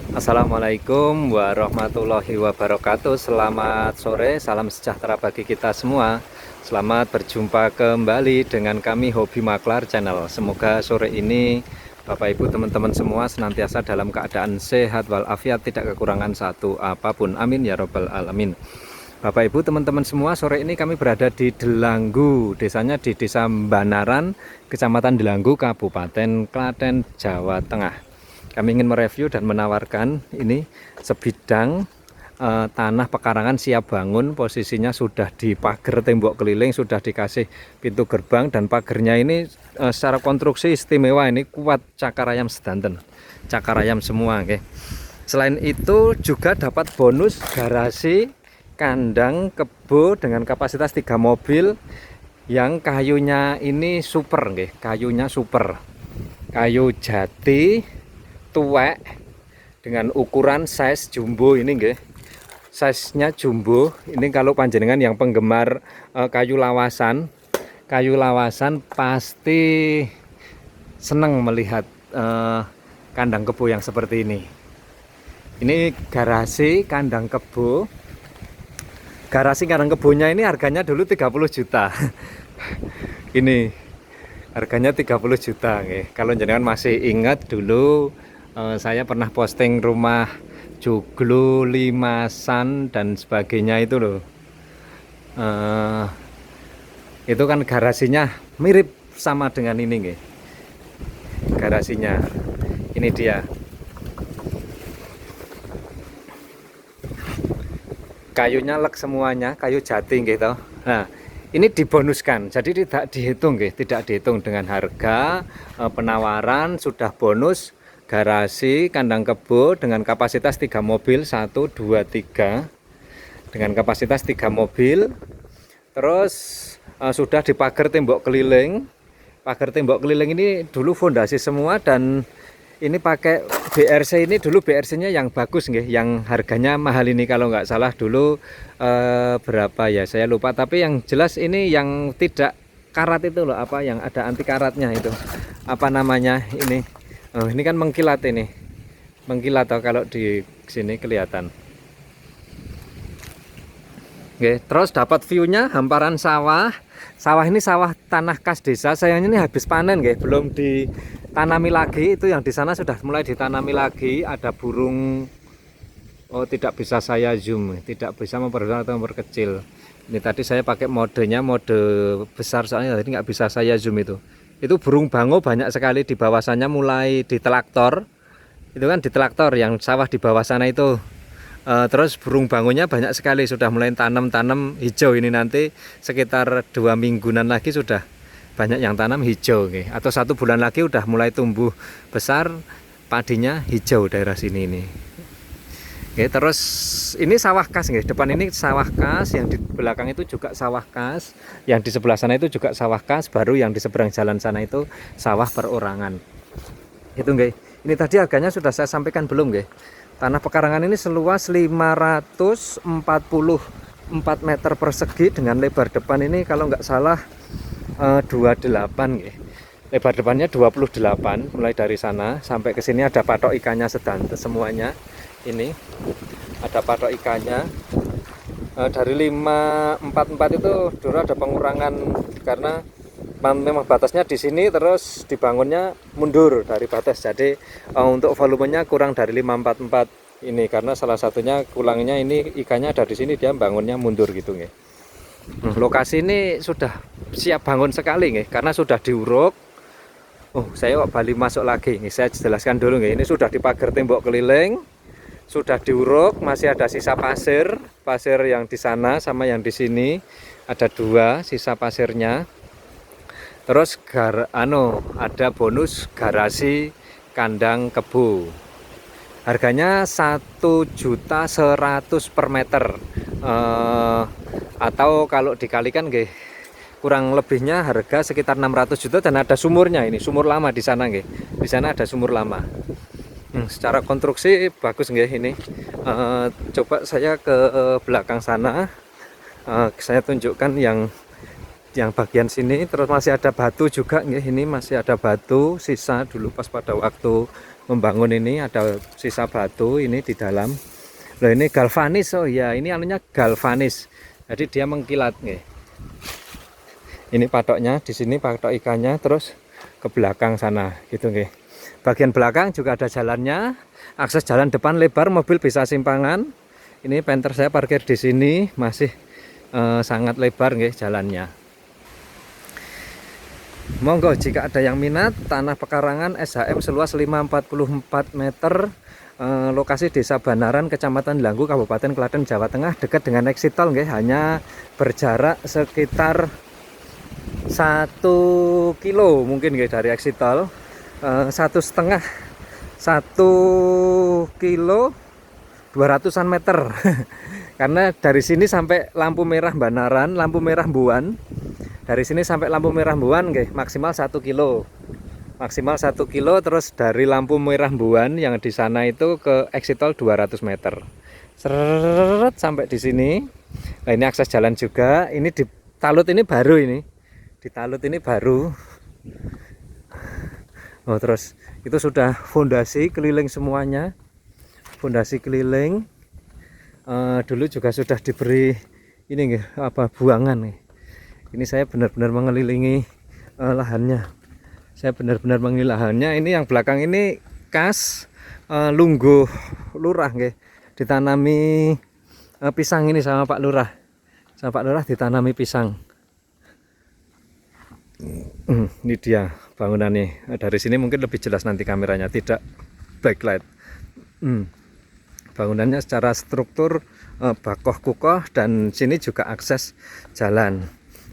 Assalamualaikum warahmatullahi wabarakatuh. Selamat sore, salam sejahtera bagi kita semua. Selamat berjumpa kembali dengan kami Hobi Maklar Channel. Semoga sore ini Bapak Ibu teman-teman semua senantiasa dalam keadaan sehat walafiat, tidak kekurangan satu apapun. Amin ya robbal alamin. Bapak Ibu teman-teman semua, sore ini kami berada di Delanggu, desanya di Desa Banaran, Kecamatan Delanggu, Kabupaten Klaten, Jawa Tengah. Kami ingin mereview dan menawarkan ini sebidang tanah pekarangan siap bangun. Posisinya sudah di pagar tembok keliling, sudah dikasih pintu gerbang, dan pagarnya ini secara konstruksi istimewa, ini kuat, cakar ayam sedanten, cakar ayam semua. Oke. Selain itu juga dapat bonus garasi kandang kebo dengan kapasitas 3 mobil yang kayunya ini super, oke. Kayunya super, kayu jati tuwek dengan ukuran size jumbo ini, nggih. Size-nya jumbo. Ini kalau panjenengan yang penggemar kayu lawasan pasti senang melihat kandang kebo yang seperti ini. Ini garasi kandang kebo. Garasi kandang kebonya ini harganya dulu 30 juta. Ini harganya 30 juta, nggih. Kalau jenengan masih ingat dulu saya pernah posting rumah joglo, limasan dan sebagainya itu loh. Itu kan garasinya mirip sama dengan ini, nggih. Garasinya ini dia. Kayunya lek semuanya, kayu jati gitu. Nah, ini dibonuskan, jadi tidak dihitung, nggih, tidak dihitung dengan harga penawaran, sudah bonus garasi kandang kebo dengan kapasitas 3 mobil, 1, 2, 3, dengan kapasitas 3 mobil. Terus sudah dipagar tembok keliling. Pagar tembok keliling ini dulu fondasi semua, dan ini pakai BRC. Ini dulu BRC-nya yang bagus, nggih, yang harganya mahal ini kalau nggak salah dulu berapa ya saya lupa, tapi yang jelas ini yang tidak karat itu loh, apa yang ada anti karatnya itu, apa namanya ini. Oh, ini kan mengkilat, ini mengkilat kalau di sini kelihatan. Oke, terus dapat view-nya hamparan sawah. Sawah ini sawah tanah khas desa. Sayangnya ini habis panen, nggih, belum ditanami lagi. Itu yang di sana sudah mulai ditanami lagi. Ada burung. Oh, tidak bisa saya zoom, tidak bisa memperbesar atau memperkecil. Ini tadi saya pakai modenya mode besar, soalnya tadi nggak bisa saya zoom itu. Itu burung bango banyak sekali di bawah sana, mulai di telaktor. Itu kan di telaktor yang sawah di bawah sana itu. Terus burung bangonya banyak sekali, sudah mulai tanam hijau. Ini nanti sekitar 2 mingguan lagi sudah banyak yang tanam hijau, okay. Atau 1 bulan lagi udah mulai tumbuh besar, padinya hijau daerah sini ini. Oke, terus ini sawah kas, nggih. Depan ini sawah kas, yang di belakang itu juga sawah kas, yang di sebelah sana itu juga sawah kas, baru yang di seberang jalan sana itu sawah perorangan. Itu, nggih. Ini tadi harganya sudah saya sampaikan belum, nggih? Tanah pekarangan ini seluas 544 meter persegi dengan lebar depan ini kalau nggak salah 28, nggih. Lebar depannya 28, mulai dari sana sampai ke sini ada patok ikannya sedanten semuanya. Ini ada patok ikannya. Dari 544 itu dulu ada pengurangan karena memang batasnya di sini, terus dibangunnya mundur dari batas, jadi untuk volumenya kurang dari 544 ini, karena salah satunya kurangnya ini ikannya ada di sini, dia bangunnya mundur gitu, nggih. Lokasi ini sudah siap bangun sekali, nggih, karena sudah diuruk. Oh, saya Bali masuk lagi, nggih, saya jelaskan dulu, nggih. Ini sudah dipagar tembok keliling, sudah diuruk, masih ada sisa pasir yang di sana sama yang di sini, ada 2 sisa pasirnya. Terus ada bonus garasi kandang kebo. Harganya 1.100.000 per meter. Atau kalau dikalikan, nggih, kurang lebihnya harga sekitar 600 juta, dan ada sumurnya, ini sumur lama di sana, nggih. Di sana ada sumur lama. Secara konstruksi bagus, nggih, ini. Coba saya ke belakang sana. Saya tunjukkan yang bagian sini. Terus masih ada batu juga, nggih. Ini masih ada batu sisa dulu pas pada waktu membangun ini, ada sisa batu ini di dalam. Loh ini galvanis, oh ya ini anunya galvanis, jadi dia mengkilat nih. Ini patoknya di sini, patok ikannya, terus ke belakang sana gitu nih. Bagian belakang juga ada jalannya, akses jalan depan lebar, mobil bisa simpangan. Ini penter saya parkir di sini, masih sangat lebar nih jalannya. Monggo jika ada yang minat, tanah pekarangan SHM seluas 544 meter, lokasi Desa Banaran, Kecamatan Langgu, Kabupaten Klaten, Jawa Tengah, dekat dengan exit tol nggih, hanya berjarak sekitar 1 kilo mungkin nggih dari exit tol, 1,5 kilo 200-an meter. Karena dari sini sampai lampu merah Banaran, lampu merah Buan. Dari sini sampai lampu merah Buan nggih, maksimal 1 kilo. Maksimal 1 kilo, terus dari lampu merah Buan yang di sana itu ke exit tol 200 meter. Seret sampai di sini. Nah, ini akses jalan juga. Ini di talut ini baru ini. Di talut ini baru. Oh, terus itu sudah fondasi keliling semuanya. Fondasi keliling. Dulu juga sudah diberi ini nggih, apa buangan nih. Ini saya benar-benar mengelilingi lahannya. Saya benar-benar mengelilingi lahannya. Ini yang belakang ini kas Lungguh Lurah nggih. Ditanami pisang ini sama Pak Lurah. Sama Pak Lurah ditanami pisang. Ini dia bangunannya. Dari sini mungkin lebih jelas nanti kameranya, tidak backlight. Bangunannya secara struktur bakoh kukoh, dan sini juga akses jalan.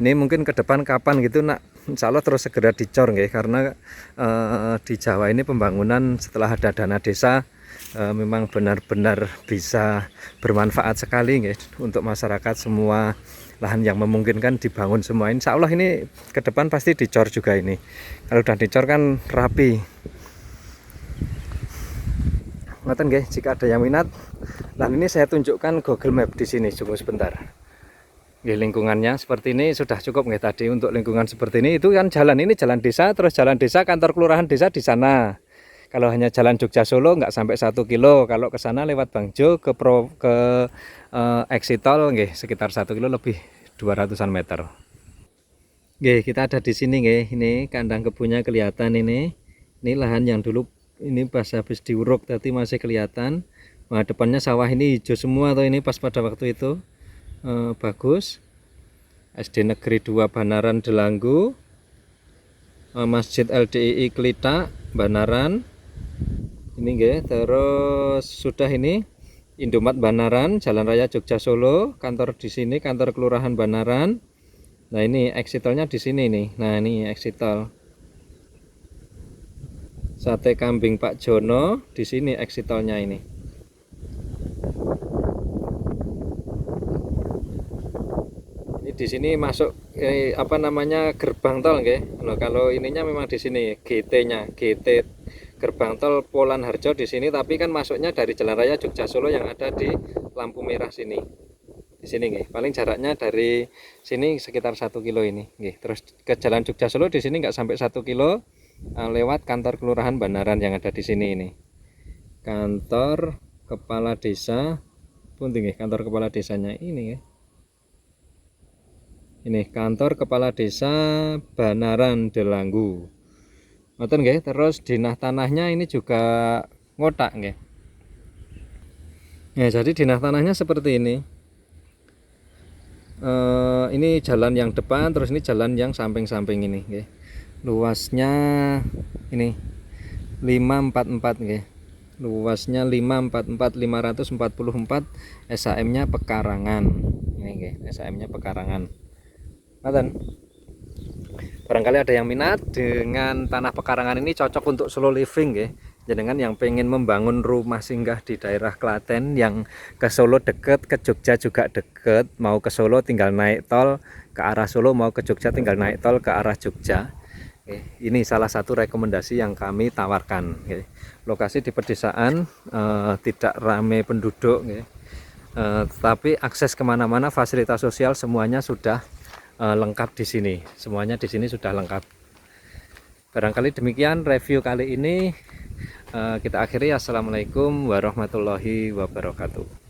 Ini mungkin ke depan kapan gitu nak, insya Allah terus segera dicor nggih, karena di Jawa ini pembangunan setelah ada dana desa memang benar-benar bisa bermanfaat sekali nggih untuk masyarakat. Semua lahan yang memungkinkan dibangun semua. Insya Allah ini ke depan pasti dicor juga ini. Kalau udah dicor kan rapi. Ngoten nggih, jika ada yang minat, lahan ini saya tunjukkan Google Map di sini. Coba sebentar. Nggih, lingkungannya seperti ini sudah cukup nggih tadi untuk lingkungan seperti ini. Itu kan jalan ini jalan desa, terus jalan desa, kantor kelurahan desa di sana. Kalau hanya jalan Jogja Solo nggak sampai 1 kilo. Kalau ke sana lewat Bangjo ke exit tol nggih sekitar 1 kilo lebih, 200-an meter. Nggih, kita ada di sini nggih. Ini kandang kebunnya kelihatan ini. Ini lahan yang dulu ini pas habis diuruk tadi masih kelihatan. Nah, depannya sawah ini hijau semua tuh ini pas pada waktu itu. Bagus. SD Negeri 2 Banaran Delanggu, Masjid LDII Klita Banaran ini nggih. Terus sudah ini Indomat Banaran, Jalan Raya Jogja Solo, kantor di sini, kantor kelurahan Banaran. Nah, ini exit tolnya di sini nih. Nah, ini exit tol. Sate Kambing Pak Jono di sini exit tolnya ini. Di sini masuk apa namanya gerbang tol nggih. Nah, kalau ininya memang di sini GT-nya, GT gerbang tol Polan Harjo di sini, tapi kan masuknya dari Jalan Raya Jogja Solo yang ada di lampu merah sini. Di sini nggih. Paling jaraknya dari sini sekitar 1 kilo ini nggih. Terus ke Jalan Jogja Solo di sini nggak sampai 1 kilo, lewat kantor kelurahan Banaran yang ada di sini ini. Kantor kepala desa pun tinggi, kantor kepala desanya ini ya. Ini kantor kepala desa Banaran Delanggu. Ngoten nggih. Terus dinah tanahnya ini juga ngotak nggih. Ya, jadi dinah tanahnya seperti ini. Ini jalan yang depan, terus ini jalan yang samping-samping ini nggih. Luasnya ini 544 nggih. Luasnya 544 SHM-nya pekarangan. Ini nggih, SHM-nya pekarangan. Barangkali ada yang minat dengan tanah pekarangan ini, cocok untuk solo living ya. Jenengan yang pengen membangun rumah singgah di daerah Klaten, yang ke Solo deket, ke Jogja juga deket, mau ke Solo tinggal naik tol ke arah Solo, mau ke Jogja tinggal naik tol ke arah Jogja. Ini salah satu rekomendasi yang kami tawarkan. Lokasi di pedesaan, tidak ramai penduduk, tapi akses kemana-mana, fasilitas sosial semuanya sudah lengkap di sini. Semuanya di sini sudah lengkap. Barangkali demikian review kali ini. kita akhiri. Assalamualaikum warahmatullahi wabarakatuh.